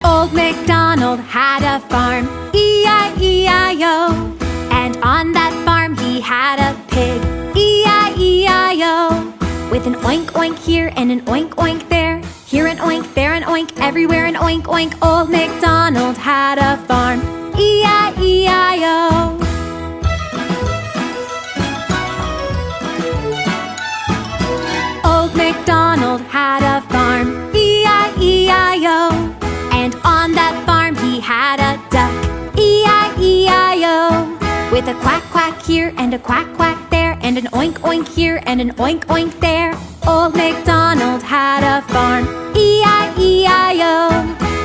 Old MacDonald had a farm, E-I-E-I-O. And on that farm he had a pig, E-I-E-I-O. With an oink oink here and an oink oink there, here an oink, there an oink, everywhere an oink oink. Old MacDonald had a farm, E-I-E-I-O. Old MacDonald had a farm, E-I-E-I-O. And on that farm he had a duck, E-I-E-I-O. With a quack quack here and a quack quack there, and an oink oink here and an oink oink there. Old MacDonald had a farm, E-I-E-I-O.